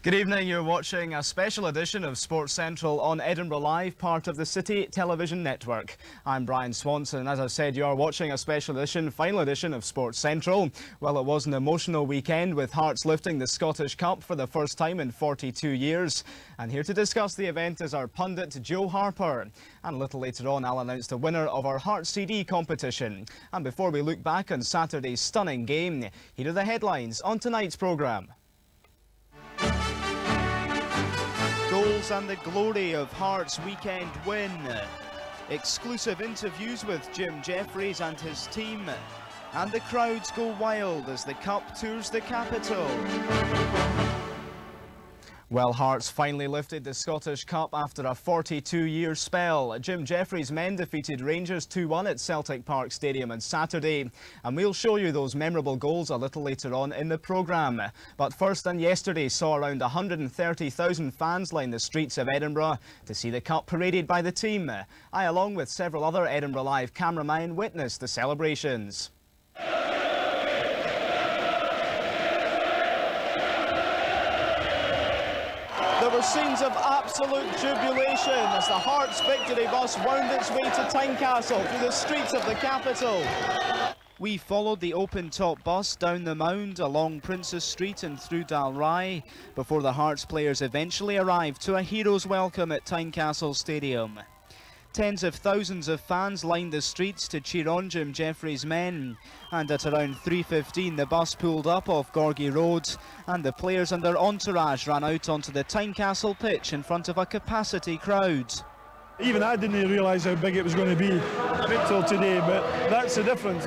Good evening, you're watching a special edition of Sports Central on Edinburgh Live, part of the City Television Network. I'm Brian Swanson. As I've said, you are watching a special edition, final edition of Sports Central. Well, it was an emotional weekend with Hearts lifting the Scottish Cup for the first time in 42 years. And here to discuss the event is our pundit, Joe Harper. And a little later on, I'll announce the winner of our Hearts CD competition. And before we look back on Saturday's stunning game, here are the headlines on tonight's programme. Goals and the glory of Hearts' weekend win. Exclusive interviews with Jim Jefferies and his team. And the crowds go wild as the Cup tours the capital. Well, Hearts finally lifted the Scottish Cup after a 42-year spell. Jim Jefferies' men defeated Rangers 2-1 at Celtic Park Stadium on Saturday. And we'll show you those memorable goals a little later on in the programme. But first and yesterday saw around 130,000 fans line the streets of Edinburgh to see the Cup paraded by the team. I, along with several other Edinburgh Live cameramen, witnessed the celebrations. There were scenes of absolute jubilation as the Hearts victory bus wound its way to Tynecastle through the streets of the capital. We followed the open-top bus down the Mound, along Princes Street and through Dalry, before the Hearts players eventually arrived to a hero's welcome at Tynecastle Stadium. Tens of thousands of fans lined the streets to cheer on Jim Jefferies' men, and at around 3:15 the bus pulled up off Gorgie Road and the players and their entourage ran out onto the Tynecastle pitch in front of a capacity crowd. Even I didn't realise how big it was going to be till today, but that's the difference.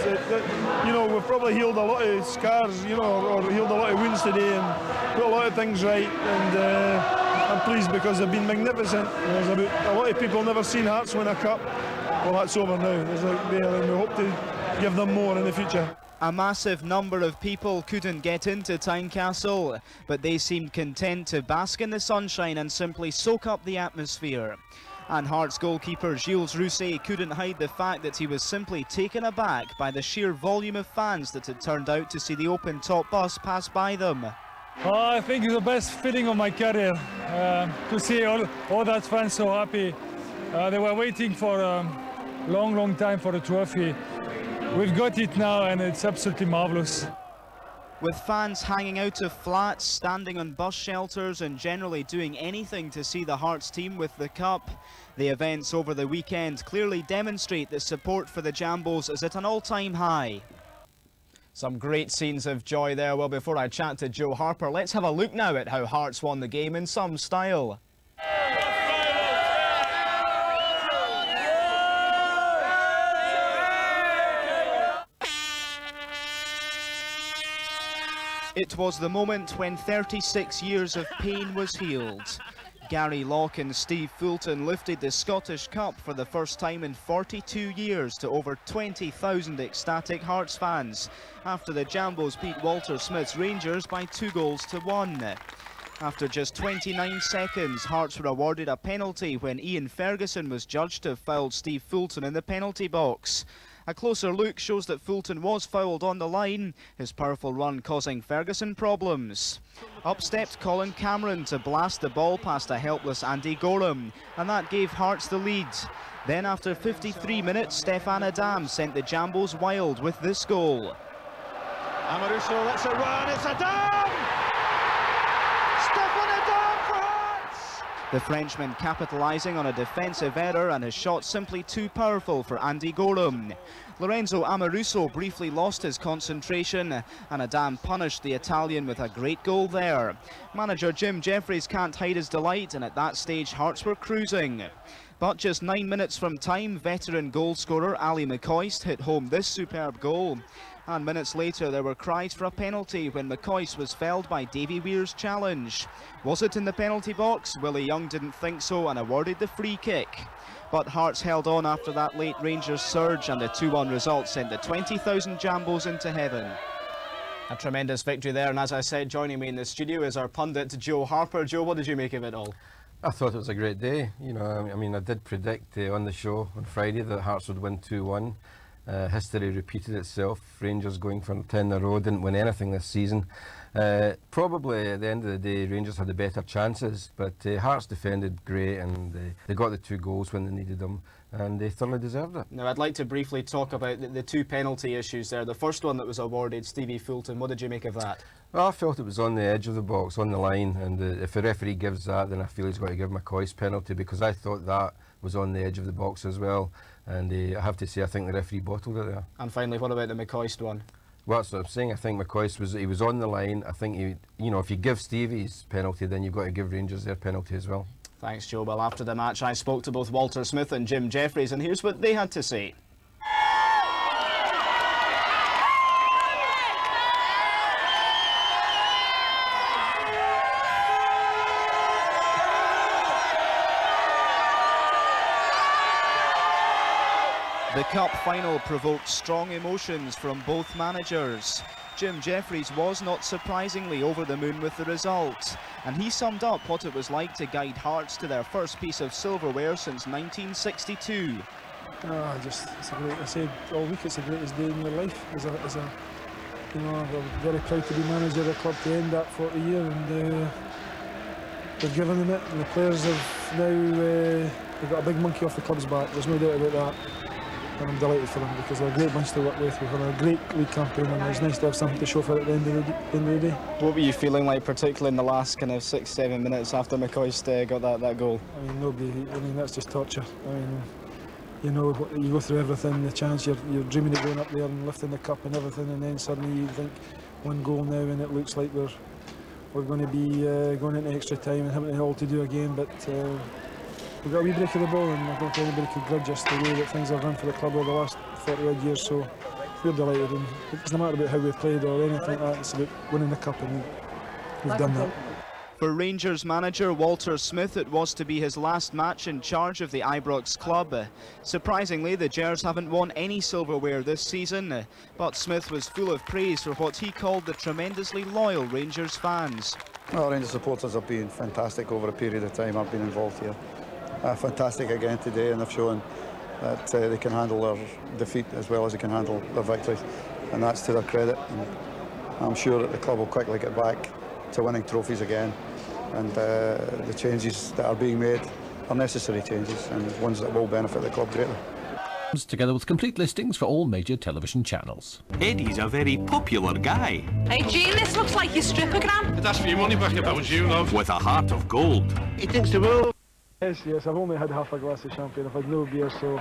You know, we've probably healed a lot of scars, you know, or healed a lot of wounds today and put a lot of things right, and I'm pleased because they've been magnificent. There's a lot of people never seen Hearts win a cup. Well, that's over now. And we hope to give them more in the future. A massive number of people couldn't get into Tynecastle, but they seemed content to bask in the sunshine and simply soak up the atmosphere. And Hearts goalkeeper Gilles Rousset couldn't hide the fact that he was simply taken aback by the sheer volume of fans that had turned out to see the open-top bus pass by them. I think it's the best feeling of my career to see all that fans so happy. They were waiting for a long time for the trophy. We've got it now and it's absolutely marvellous. With fans hanging out of flats, standing on bus shelters and generally doing anything to see the Hearts team with the cup, the events over the weekend clearly demonstrate that support for the Jambos is at an all-time high. Some great scenes of joy there. Well, before I chat to Joe Harper, let's have a look now at how Hearts won the game in some style. It was the moment when 36 years of pain was healed. Gary Locke and Steve Fulton lifted the Scottish Cup for the first time in 42 years to over 20,000 ecstatic Hearts fans after the Jambos beat Walter Smith's Rangers by 2-1. After just 29 seconds, Hearts were awarded a penalty when Ian Ferguson was judged to have fouled Steve Fulton in the penalty box. A closer look shows that Fulton was fouled on the line, his powerful run causing Ferguson problems. Up stepped Colin Cameron to blast the ball past a helpless Andy Gorham, and that gave Hearts the lead. Then after 53 minutes, Stefan Adam sent the Jambos wild with this goal. Amaruso lets it run, it's Adam! Stefan Adam for Hearts! The Frenchman capitalising on a defensive error and his shot simply too powerful for Andy Gorham. Lorenzo Amaruso briefly lost his concentration and Adam punished the Italian with a great goal there. Manager Jim Jefferies can't hide his delight, and at that stage Hearts were cruising. But just 9 minutes from time, veteran goalscorer Ali McCoist hit home this superb goal. And minutes later there were cries for a penalty when McCoist was felled by Davy Weir's challenge. Was it in the penalty box? Willie Young didn't think so and awarded the free kick. But Hearts held on after that late Rangers surge, and the 2-1 result sent the 20,000 Jambos into heaven. A tremendous victory there, and as I said, joining me in the studio is our pundit Joe Harper. Joe, what did you make of it all? I thought it was a great day. You know, I mean, I did predict on the show on Friday that Hearts would win 2-1. History repeated itself. Rangers going for 10 in a row, didn't win anything this season. Probably at the end of the day, Rangers had the better chances, but Hearts defended great, and they got the 2 goals when they needed them, and they thoroughly deserved it. Now, I'd like to briefly talk about the 2 penalty issues there. The first one that was awarded, Stevie Fulton, what did you make of that? Well, I felt it was on the edge of the box, on the line, and if the referee gives that, then I feel he's got to give McCoist's penalty, because I thought that was on the edge of the box as well, and I have to say I think the referee bottled it there. And finally, what about the McCoist one? Well, that's what I'm saying. I think McCoist was on the line. I think if you give Stevie's penalty, then you've got to give Rangers their penalty as well. Thanks, Joe. Well, after the match, I spoke to both Walter Smith and Jim Jeffries, and here's what they had to say. The cup final provoked strong emotions from both managers. Jim Jeffries was not surprisingly over the moon with the result, and he summed up what it was like to guide Hearts to their first piece of silverware since 1962. I said all week, it's the greatest day in your life. I'm very proud to be manager of the club to end that 40 year, and they've given them it, and the players have now they've got a big monkey off the club's back. There's no doubt about that. And I'm delighted for them, because they're a great bunch to work with. We've had a great league campaign, and it's nice to have something to show for it at the end of the day. What were you feeling like, particularly in the last kind of 6-7 minutes after McCoist got that goal? That's just torture. You go through everything, the chance, you're dreaming of going up there and lifting the cup and everything, and then suddenly you think 1 goal now, and it looks like we're going to be going into extra time and having it all to do again, but we've got a wee break of the ball, and I don't think anybody could grudge us the way that things have run for the club over the last 40 odd years, so we're delighted, and it's no matter about how we've played or anything like that, it's about winning the cup, and we've done that. For Rangers manager Walter Smith, it was to be his last match in charge of the Ibrox club. Surprisingly, the Gers haven't won any silverware this season, but Smith was full of praise for what he called the tremendously loyal Rangers fans. Well, Rangers supporters have been fantastic over a period of time I've been involved here. Fantastic again today, and they've shown that they can handle their defeat as well as they can handle their victories, and that's to their credit. And I'm sure that the club will quickly get back to winning trophies again, and the changes that are being made are necessary changes, and ones that will benefit the club greatly. Together with complete listings for all major television channels. Eddie's a very popular guy. Hey Gene, this looks like your strippogram. That's for your money back about you, love. With a heart of gold. He thinks the world. Yes, I've only had half a glass of champagne. I've had no beer, so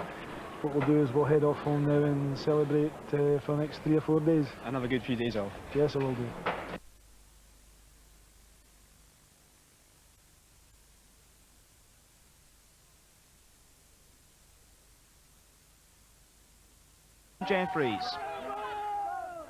what we'll do is we'll head off home now and celebrate for the next 3 or 4 days. And have a good few days off. Yes, I will do. Jeffries.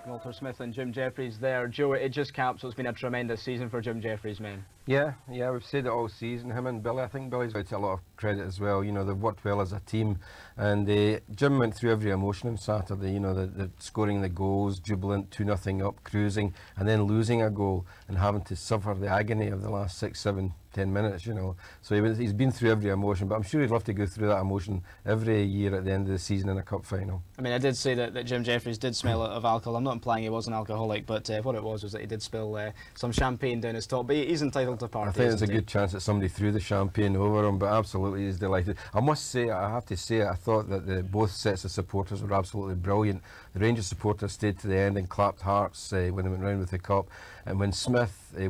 Walter Smith and Jim Jeffries there. Joe, it just caps what's been a tremendous season for Jim Jeffries' men. Yeah, we've said it all season. Him and Billy, I think Billy's got a lot of credit as well. They've worked well as a team, and Jim went through every emotion on Saturday. The scoring the goals, jubilant, 2-0 up, cruising, and then losing a goal and having to suffer the agony of the last 6, 7, 10 minutes. So he's been through every emotion, but I'm sure he'd love to go through that emotion every year at the end of the season in a cup final. I mean, I did say that Jim Jeffries did smell of alcohol. I'm not implying he was an alcoholic, but what it was that he did spill some champagne down his top. But he's entitled to party. I think there's a good chance that somebody threw the champagne over him, but absolutely he's delighted. I have to say, I thought that both sets of supporters were absolutely brilliant. The Rangers supporters stayed to the end and clapped Hearts when they went round with the cup. And when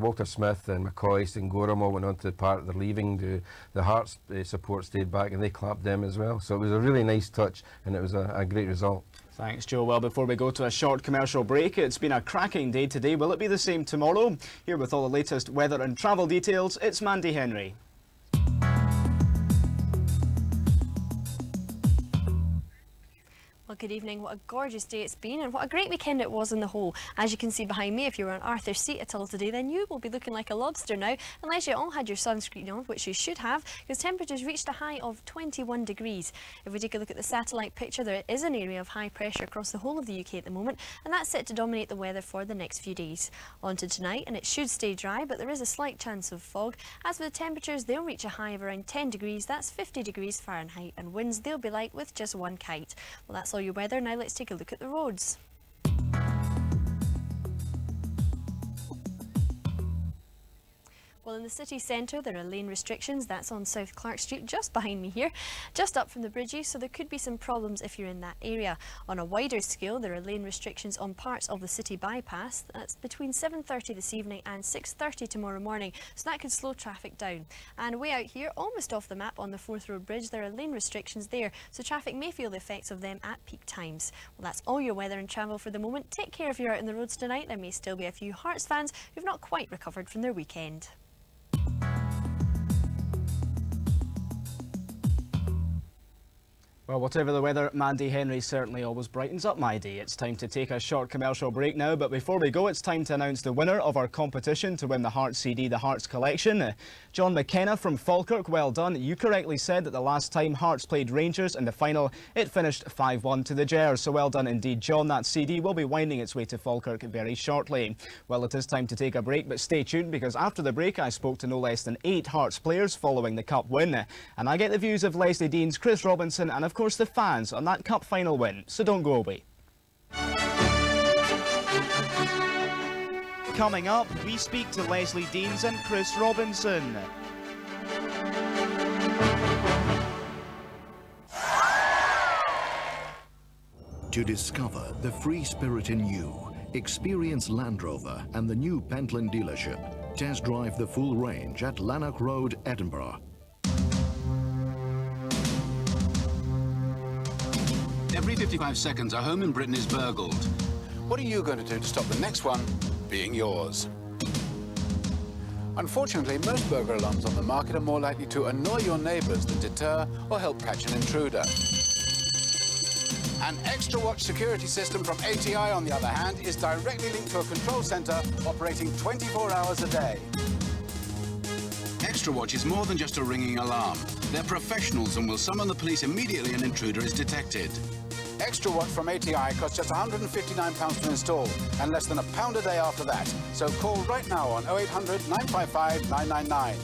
Walter Smith and McCoist and Gorham all went on to the park, they're leaving, the Hearts support stayed back and they clapped them as well. So it was a really nice touch, and it was a great result. Thanks, Joe. Well, before we go to a short commercial break, it's been a cracking day today. Will it be the same tomorrow? Here with all the latest weather and travel details, it's Mandy Henry. Well, good evening. What a gorgeous day it's been, and what a great weekend it was on the whole. As you can see behind me, if you were on Arthur's Seat at all today, then you will be looking like a lobster now, unless you all had your sunscreen on, which you should have, because temperatures reached a high of 21 degrees. If we take a look at the satellite picture, there is an area of high pressure across the whole of the UK at the moment, and that's set to dominate the weather for the next few days. On to tonight, and it should stay dry, but there is a slight chance of fog. As for the temperatures, they'll reach a high of around 10 degrees, that's 50 degrees Fahrenheit, and winds, they'll be light with just 1 kite. Well, that's all all your weather. Now let's take a look at the roads. Well, in the city centre there are lane restrictions. That's on South Clark Street, just behind me here, just up from the bridges, so there could be some problems if you're in that area. On a wider scale, there are lane restrictions on parts of the city bypass. That's between 7:30 this evening and 6:30 tomorrow morning, so that could slow traffic down. And way out here, almost off the map on the Forth Road Bridge, there are lane restrictions there, so traffic may feel the effects of them at peak times. Well, that's all your weather and travel for the moment. Take care if you're out on the roads tonight. There may still be a few Hearts fans who've not quite recovered from their weekend. Well, whatever the weather, Mandy Henry certainly always brightens up my day. It's time to take a short commercial break now, but before we go, it's time to announce the winner of our competition to win the Hearts CD, the Hearts Collection. John McKenna from Falkirk, well done. You correctly said that the last time Hearts played Rangers in the final, it finished 5-1 to the Gers. So well done indeed, John. That CD will be winding its way to Falkirk very shortly. Well, it is time to take a break, but stay tuned because after the break, I spoke to no less than 8 Hearts players following the Cup win. And I get the views of Leslie Deans, Chris Robinson, and of course the fans on that Cup final win, so don't go away. Coming up, we speak to Leslie Deans and Chris Robinson. To discover the free spirit in you, experience Land Rover and the new Pentland dealership. Test drive the full range at Lanark Road, Edinburgh. Every 55 seconds, a home in Britain is burgled. What are you going to do to stop the next one being yours? Unfortunately, most burglar alarms on the market are more likely to annoy your neighbours than deter or help catch an intruder. An Extra Watch security system from ATI, on the other hand, is directly linked to a control centre operating 24 hours a day. Extra Watch is more than just a ringing alarm. They're professionals and will summon the police immediately an intruder is detected. Extra Watch from ATI costs just £159 to install and less than £1 a day after that. So call right now on 0800 955 999.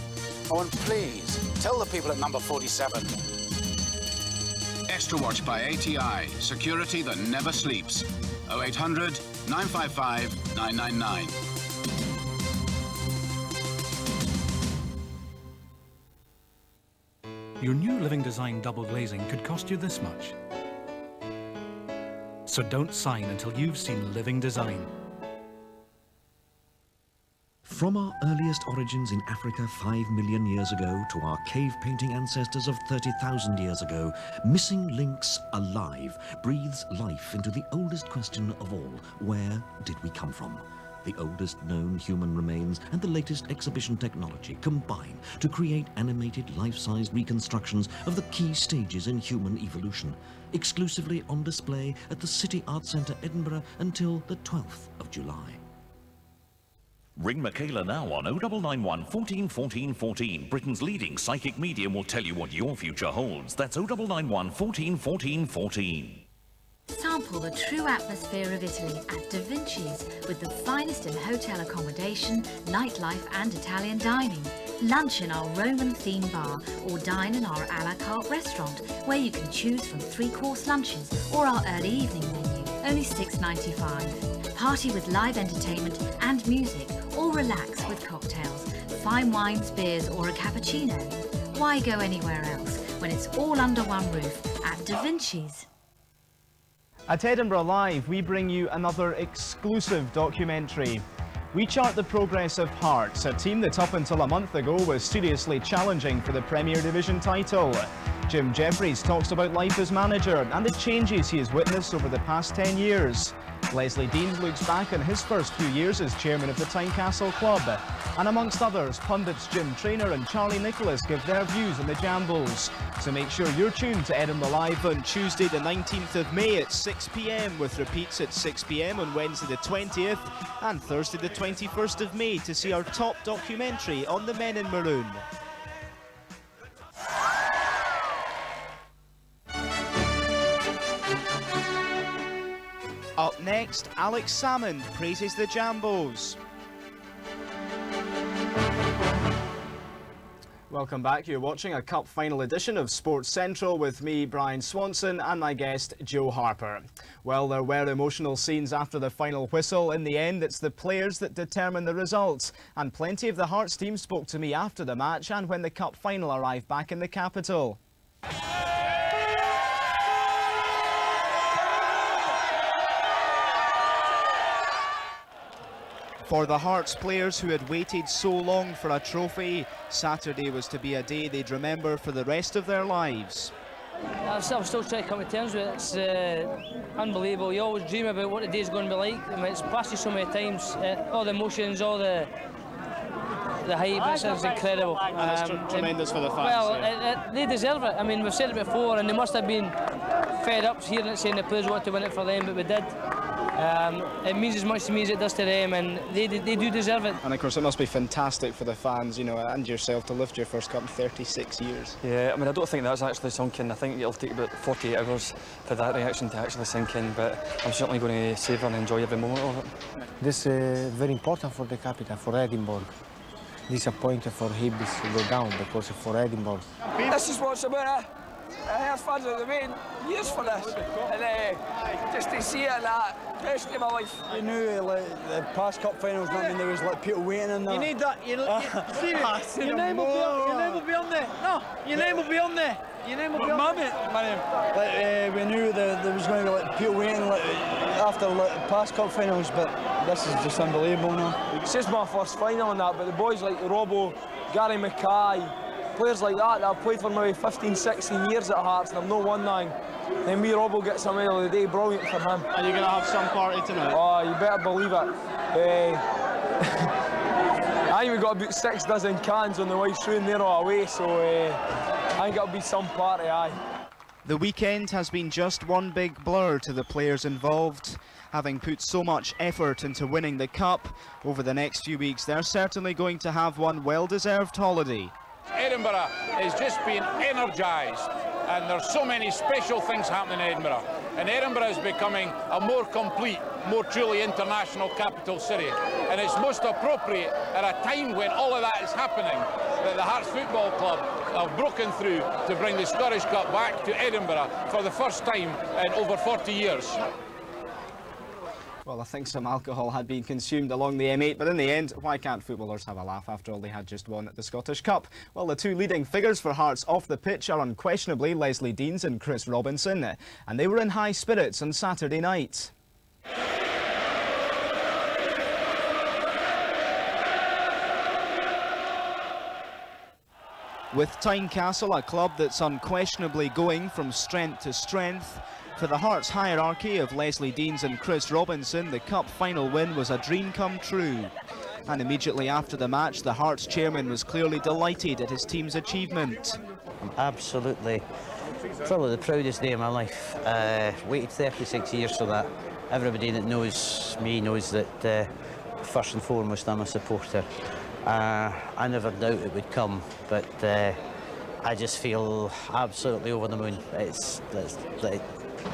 Oh, and please, tell the people at number 47. Extra Watch by ATI. Security that never sleeps. 0800 955 999. Your new Living Design double glazing could cost you this much. So don't sign until you've seen Living Design. From our earliest origins in Africa 5 million years ago to our cave painting ancestors of 30,000 years ago, Missing Links Alive breathes life into the oldest question of all: where did we come from? The oldest known human remains and the latest exhibition technology combine to create animated life-size reconstructions of the key stages in human evolution, exclusively on display at the City Arts Centre, Edinburgh, until the 12th of July. Ring Michaela now on 0991 14 14 14. Britain's leading psychic medium will tell you what your future holds. That's 0991 14 14 14. Sample the true atmosphere of Italy at Da Vinci's with the finest in hotel accommodation, nightlife and Italian dining. Lunch in our Roman-themed bar or dine in our a la carte restaurant where you can choose from 3-course lunches or our early evening menu, only $6.95. Party with live entertainment and music or relax with cocktails, fine wines, beers or a cappuccino. Why go anywhere else when it's all under one roof at Da Vinci's? At Edinburgh Live, we bring you another exclusive documentary. We chart the progress of Hearts, a team that up until a month ago was seriously challenging for the Premier Division title. Jim Jeffries talks about life as manager and the changes he has witnessed over the past 10 years. Leslie Deans looks back on his first few years as chairman of the Tynecastle Club. And amongst others, pundits Jim Traynor and Charlie Nicholas give their views on the Jambles. So make sure you're tuned to Edinburgh Live on Tuesday the 19th of May at 6 p.m, with repeats at 6 p.m. on Wednesday the 20th and Thursday the 21st of May to see our top documentary on the Men in Maroon. Up next, Alex Salmond praises the Jambos. Welcome back. You're watching a Cup final edition of Sports Central with me, Brian Swanson, and my guest, Joe Harper. Well, there were emotional scenes after the final whistle. In the end, it's the players that determine the results. And plenty of the Hearts team spoke to me after the match and when the Cup final arrived back in the capital. For the Hearts players who had waited so long for a trophy, Saturday was to be a day they'd remember for the rest of their lives. I'm still trying to come to terms with it. It's unbelievable. You always dream about what the day's going to be like. I mean, it's passed you so many times. All the emotions, all the hype, it's incredible. And it's tremendous for the fans. Well, they deserve it. I mean, we've said it before, and they must have been fed up hearing it saying the players want to win it for them, but we did. It means as much to me as it does to them, and they do deserve it. And of course it must be fantastic for the fans, you know, and yourself to lift your first cup in 36 years. Yeah, I mean, I don't think that's actually sunk in. I think it'll take about 48 hours for that reaction to actually sink in, but I'm certainly going to savour and enjoy every moment of it. This is very important for the capital, for Edinburgh. Disappointed for Hibs to go down because for Edinburgh. This is what's about it. Our fans have been waiting years for this, and just to see it in that, best day of my life. You knew the past cup finals, I mean, there was people waiting in that. You need that. Your name will be on there. No, your name will be on there. Your name will be on there. My name. We knew there was going to be people waiting after past cup finals, but this is just unbelievable now. It's just my first final and that, but the boys like Robbo, Gary Mackay, players like that I've played for maybe 15, 16 years at Hearts, and I've not won nothing. Then me, Robbo, gets a medal of the day, brilliant for him. Are you going to have some party tonight? Oh, you better believe it. I think we've got about 6 dozen cans on the White Shroon there all away, so I think it'll be some party, aye. The weekend has been just one big blur to the players involved. Having put so much effort into winning the Cup, over the next few weeks they're certainly going to have one well-deserved holiday. Edinburgh is just being energised, and there's so many special things happening in Edinburgh. And Edinburgh is becoming a more complete, more truly international capital city. And it's most appropriate at a time when all of that is happening that the Hearts Football Club have broken through to bring the Scottish Cup back to Edinburgh for the first time in over 40 years. Well, I think some alcohol had been consumed along the M8, but in the end, why can't footballers have a laugh after all they had just won at the Scottish Cup? Well, the two leading figures for Hearts off the pitch are unquestionably Leslie Deans and Chris Robinson, and they were in high spirits on Saturday night. With Tynecastle, a club that's unquestionably going from strength to strength, for the Hearts hierarchy of Leslie Deans and Chris Robinson, the Cup final win was a dream come true. And immediately after the match, the Hearts chairman was clearly delighted at his team's achievement. I'm absolutely, probably the proudest day of my life. Waited 36 years for that. Everybody that knows me knows that first and foremost I'm a supporter. I never doubt it would come, but I just feel absolutely over the moon. It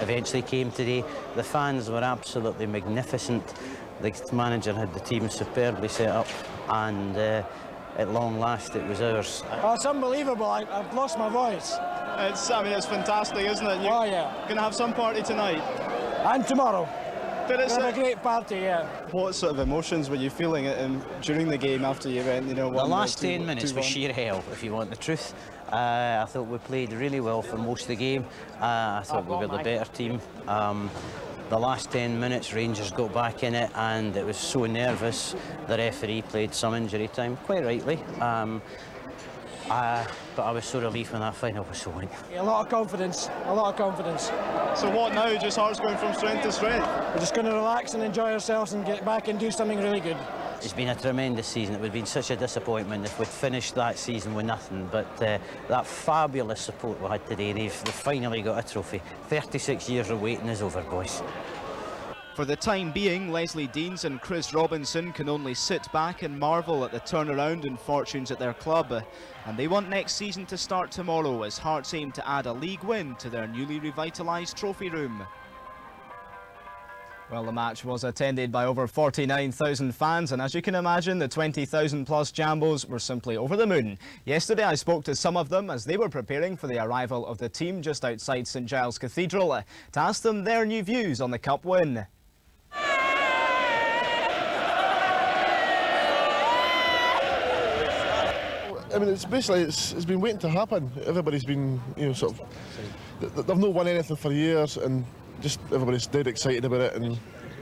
eventually came today. The fans were absolutely magnificent. The manager had the team superbly set up, and at long last it was ours. Oh, it's unbelievable. I've lost my voice. It's fantastic, isn't it? Oh yeah. Going to have some party tonight? And tomorrow. Did it have a great party, yeah. What sort of emotions were you feeling during the game after you went, The last 10 minutes was sheer hell, if you want the truth. I thought we played really well for most of the game. I thought we were the better team. The last 10 minutes, Rangers got back in it, and it was so nervous. The referee played some injury time, quite rightly. But I was so relieved when that final whistle went. A lot of confidence, a lot of confidence. So what now? Just Hearts going from strength to strength? We're just going to relax and enjoy ourselves and get back and do something really good. It's been a tremendous season. It would have been such a disappointment if we'd finished that season with nothing, but that fabulous support we had today, they've finally got a trophy. 36 years of waiting is over, boys. For the time being, Leslie Deans and Chris Robinson can only sit back and marvel at the turnaround in fortunes at their club. And they want next season to start tomorrow as Hearts aim to add a league win to their newly revitalised trophy room. Well, the match was attended by over 49,000 fans, and as you can imagine, the 20,000 plus Jambos were simply over the moon. Yesterday I spoke to some of them as they were preparing for the arrival of the team just outside St Giles Cathedral to ask them their new views on the Cup win. I mean, it's been waiting to happen. Everybody's been, sort of, they've not won anything for years, and just everybody's dead excited about it, and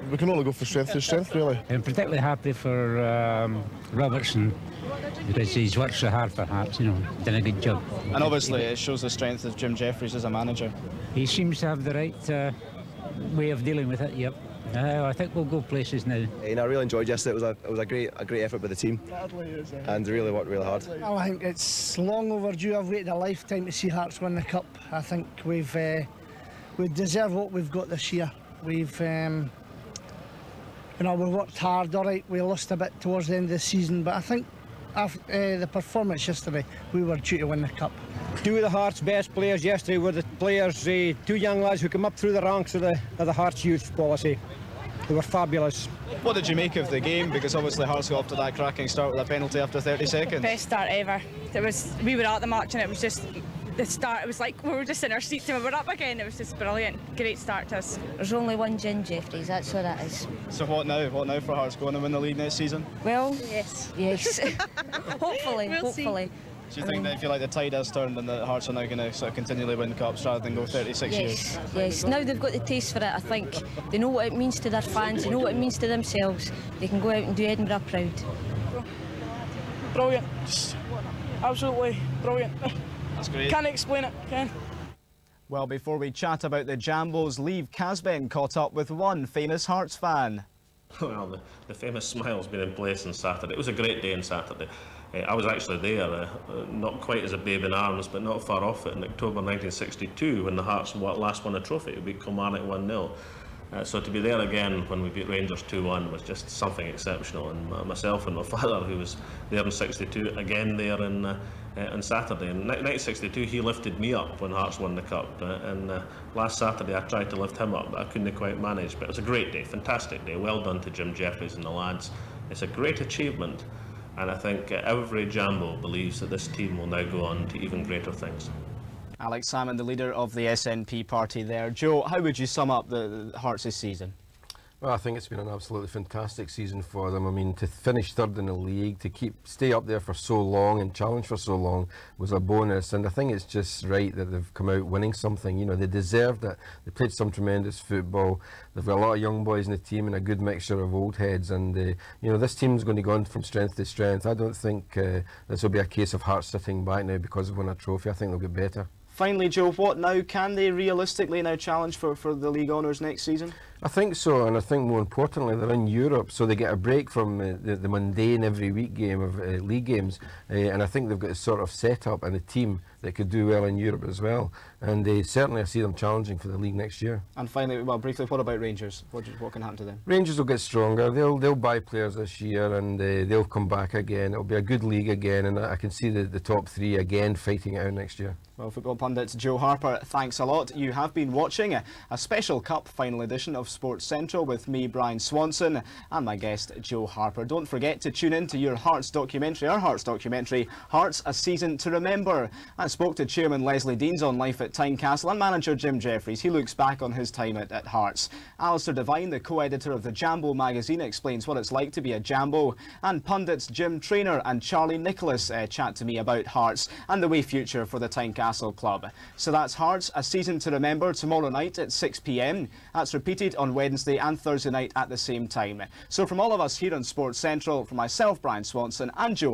we can only go for strength to strength, really. I'm particularly happy for Robertson, because he's worked so hard for Hearts, done a good job. And obviously it shows the strength of Jim Jeffries as a manager. He seems to have the right way of dealing with it, yep. I think we'll go places now. I really enjoyed yesterday. It was a great effort by the team, and they really worked really hard. Well, I think it's long overdue. I've waited a lifetime to see Hearts win the Cup. I think we deserve what we've got this year. We've worked hard. All right, we lost a bit towards the end of the season, but I think after the performance yesterday, we were due to win the Cup. Two of the Hearts' best players yesterday were the players, two young lads who come up through the ranks of the Hearts youth policy. They were fabulous. What did you make of the game? Because obviously Hearts got off to that cracking start with a penalty after 30 seconds. Best start ever. We were at the match and it was just the start. It was like we were just in our seats and we were up again. It was just brilliant. Great start to us. There's only one Jim Jeffries, that's what that is. So what now? What now for Hearts? Going to win the league next season? Well, yes. hopefully. See. Do you think that if you like the tide has turned and the Hearts are now going to sort of continually win cups rather than go 36 years? Yes, now they've got the taste for it. I think they know what it means to their fans, they know what it means to themselves. They can go out and do Edinburgh proud. Brilliant, just absolutely brilliant. That's great. Can't explain it, can? Well, before we chat about the Jambos, Lee Casben caught up with one famous Hearts fan. Well, the famous smile's been in place on Saturday. It was a great day on Saturday. I was actually there, not quite as a babe in arms, but not far off it, in October 1962, when the Hearts last won a trophy. We beat Kilmarnock 1-0. So to be there again when we beat Rangers 2-1 was just something exceptional. And myself and my father, who was there in '62, again there on Saturday. In 1962, he lifted me up when Hearts won the Cup. And last Saturday, I tried to lift him up, but I couldn't quite manage. But it was a great day, fantastic day. Well done to Jim Jeffries and the lads. It's a great achievement. And I think every Jambo believes that this team will now go on to even greater things. Alex Salmon, the leader of the SNP party there. Joe, how would you sum up the Hearts' season? Well, I think it's been an absolutely fantastic season for them. I mean, to finish third in the league, to stay up there for so long and challenge for so long was a bonus. And I think it's just right that they've come out winning something. They deserved it. They played some tremendous football. They've got a lot of young boys in the team and a good mixture of old heads. And this team's going to go on from strength to strength. I don't think this will be a case of Hearts sitting back now because they've won a trophy. I think they'll get better. Finally, Joe, what now? Can they realistically now challenge for the league honours next season? I think so, and I think more importantly they're in Europe, so they get a break from the mundane every week game of league games, and I think they've got a sort of set-up and a team that could do well in Europe as well, and certainly I see them challenging for the league next year. And finally, well, briefly, what about Rangers? What can happen to them? Rangers will get stronger. They'll buy players this year, and they'll come back again. It'll be a good league again, and I can see the top three again fighting it out next year. Well, football pundit Joe Harper, thanks a lot. You have been watching a special Cup final edition of Sports Central with me, Brian Swanson, and my guest, Joe Harper. Don't forget to tune in to your Hearts documentary, our Hearts documentary, Hearts, A Season to Remember. I spoke to Chairman Leslie Deans on life at Tynecastle and manager Jim Jeffries. He looks back on his time at Hearts. Alistair Devine, the co-editor of the Jambo magazine, explains what it's like to be a Jambo. And pundits Jim Traynor and Charlie Nicholas chat to me about Hearts and the way future for the Tynecastle club. So that's Hearts, A Season to Remember, tomorrow night at 6 p.m. That's repeated on Wednesday and Thursday night at the same time. So from all of us here on Sports Central, from myself, Brian Swanson, and Joe